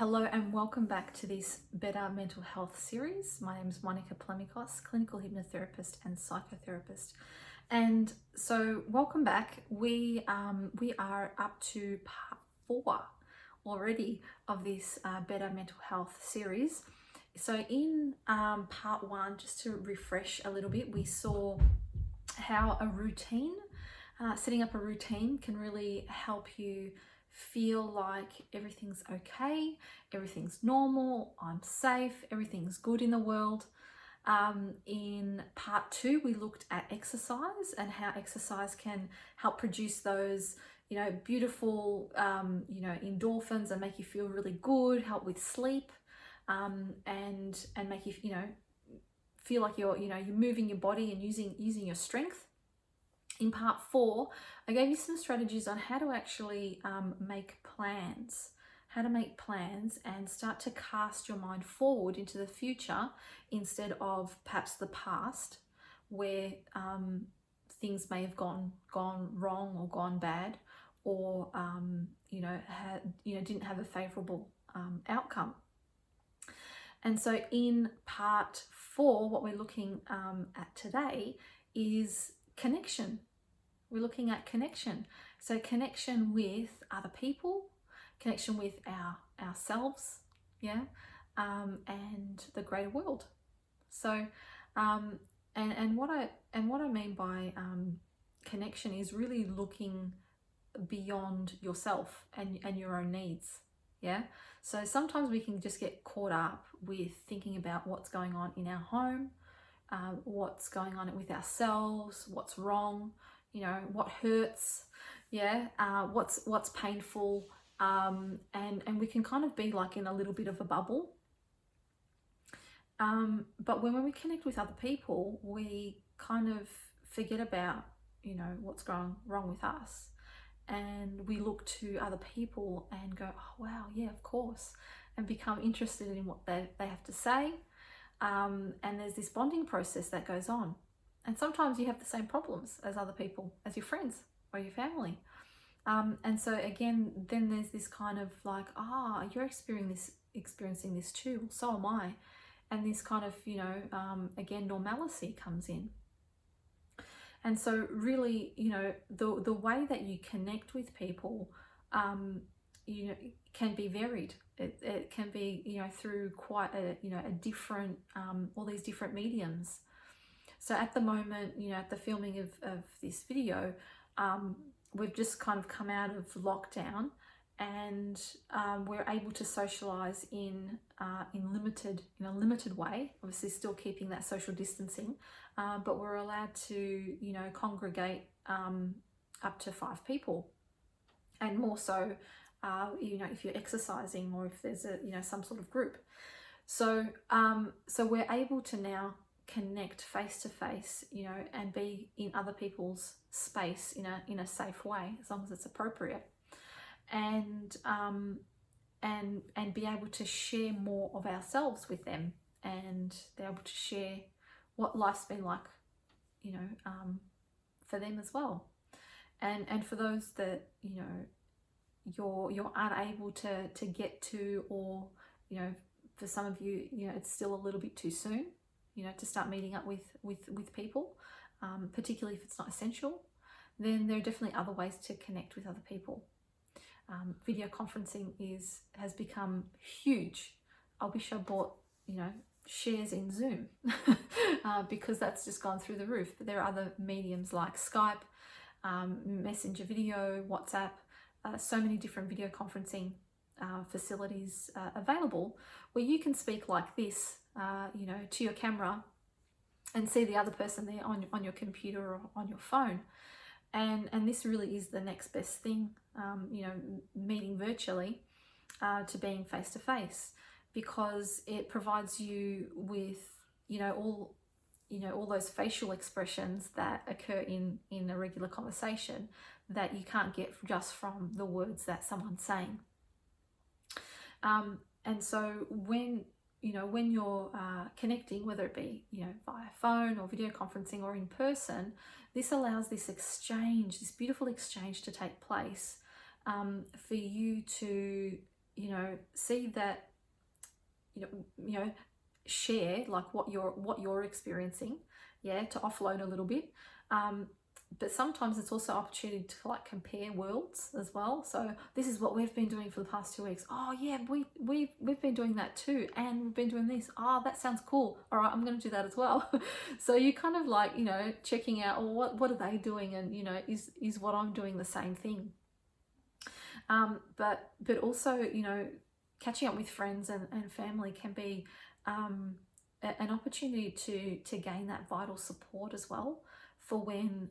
Hello and welcome back to this Better Mental Health series. My name is Monica Plemikos, clinical hypnotherapist and psychotherapist. And so welcome back. We are up to part 4 already of this Better Mental Health series. So in part 1, just to refresh a little bit, we saw how a routine, setting up a routine can really help you feel like everything's okay, everything's normal, I'm safe, everything's good in the world. In part 2, we looked at exercise and how exercise can help produce those, beautiful, endorphins and make you feel really good, help with sleep, and make you, feel like you're moving your body and using your strength. In part 4, I gave you some strategies on how to actually make plans and start to cast your mind forward into the future instead of perhaps the past where things may have gone wrong or gone bad, or didn't have a favorable outcome. And so in part 4, what we're looking at today is connection. We're looking at connection. So connection with other people, connection with ourselves, and the greater world. So, and what I mean by connection is really looking beyond yourself and your own needs. Yeah. So sometimes we can just get caught up with thinking about what's going on in our home, what's going on with ourselves, what's wrong, what hurts, what's painful, and we can kind of be like in a little bit of a bubble. But when we connect with other people, we kind of forget about, what's going wrong with us. And we look to other people and go, oh, wow, yeah, of course, and become interested in what they have to say. And there's this bonding process that goes on. And sometimes you have the same problems as other people, as your friends or your family. And so again, then there's this kind of like, you're experiencing this too, so am I. And this kind of, again, normalcy comes in. And so really, the way that you connect with people, can be varied. It can be, through quite a different, all these different mediums. So at the moment, at the filming of this video, we've just kind of come out of lockdown, and we're able to socialize in a limited way, obviously still keeping that social distancing, but we're allowed to, congregate up to 5 people, and more so, if you're exercising or if there's some sort of group. So we're able to now connect face to face, and be in other people's space in a safe way, as long as it's appropriate, and be able to share more of ourselves with them, and be able to share what life's been like, for them as well, and for those that you're unable to get to, or for some of you, it's still a little bit too soon, to start meeting up with people, particularly if it's not essential. Then there are definitely other ways to connect with other people. Video conferencing has become huge. I wish I bought, shares in Zoom because that's just gone through the roof. But there are other mediums like Skype, Messenger video, WhatsApp, so many different video conferencing facilities available, where you can speak like this, to your camera, and see the other person there on your computer or on your phone. And this really is the next best thing, meeting virtually to being face to face, because it provides you with, all those facial expressions that occur in a regular conversation that you can't get just from the words that someone's saying. And so when you're connecting, whether it be, via phone or video conferencing or in person, this allows this exchange, this beautiful exchange to take place, for you to see that, share like what you're experiencing, yeah, to offload a little bit. But sometimes it's also opportunity to like compare worlds as well. So this is what we've been doing for the past 2 weeks. Oh yeah, we've been doing that too, and we've been doing this. Oh, that sounds cool. All right, I'm going to do that as well. So you kind of like, checking out, oh, what are they doing, and is what I'm doing the same thing. But also, catching up with friends and family can be an opportunity to gain that vital support as well for when,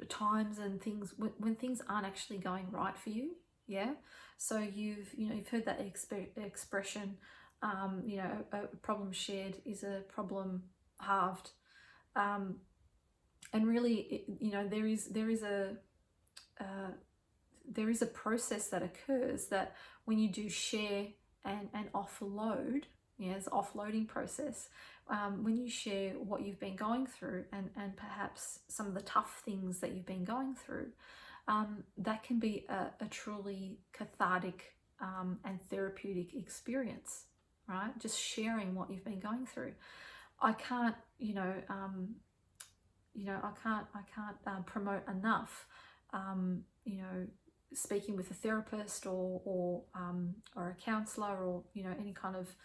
times and things, when things aren't actually going right for you. Yeah. So you've heard that expression, a problem shared is a problem halved. And really, there is a process that occurs that when you do share and offload, it's an offloading process. When you share what you've been going through and perhaps some of the tough things that you've been going through, that can be a truly cathartic and therapeutic experience, right? Just sharing what you've been going through. I can't, I can't promote enough, speaking with a therapist or a counselor, or any kind of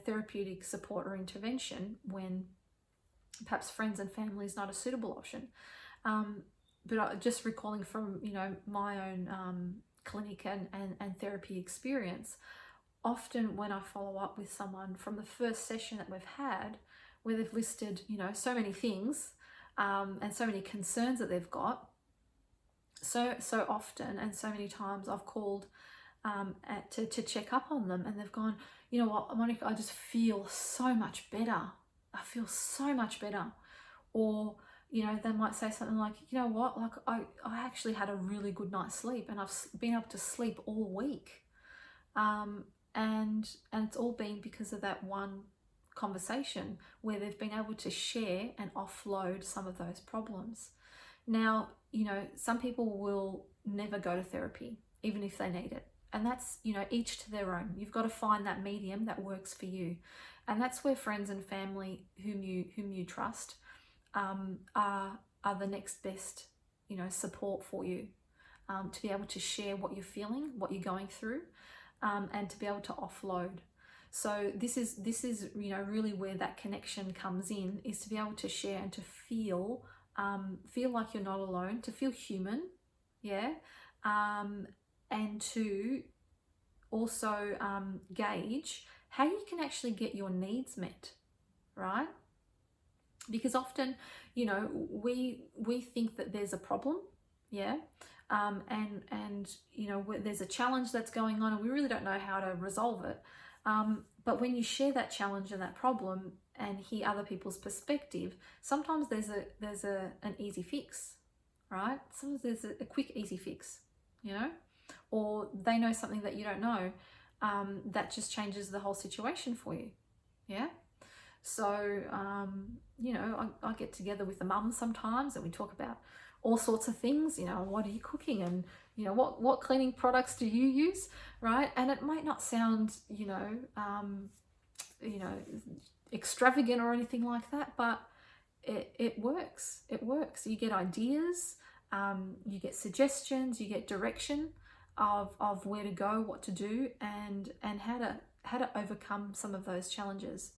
therapeutic support or intervention when perhaps friends and family is not a suitable option. But just recalling from my own clinic and therapy experience, often when I follow up with someone from the first session that we've had, where they've listed so many things and so many concerns that they've got, so often and so many times I've called to check up on them, and they've gone, you know what, Monica, I just feel so much better. I feel so much better. Or they might say something like, you know what, like I actually had a really good night's sleep, and I've been able to sleep all week, and it's all been because of that one conversation where they've been able to share and offload some of those problems. Now, some people will never go to therapy, even if they need it. And that's, each to their own. You've got to find that medium that works for you. And that's where friends and family whom you trust are the next best, support for you, to be able to share what you're feeling, what you're going through, and to be able to offload. So this is really where that connection comes in, is to be able to share and to feel like you're not alone, to feel human, yeah, and to also gauge how you can actually get your needs met, right? Because often, we think that there's a problem, yeah, and there's a challenge that's going on, and we really don't know how to resolve it. But when you share that challenge and that problem and hear other people's perspective, sometimes there's an easy fix, right? Sometimes there's a quick easy fix, or they know something that you don't know, that just changes the whole situation for you, yeah. So I get together with the mums sometimes, and we talk about all sorts of things. What are you cooking, and what cleaning products do you use, right? And it might not sound extravagant or anything like that, but it works. It works. You get ideas, you get suggestions, you get direction of where to go, what to do, and how to overcome some of those challenges.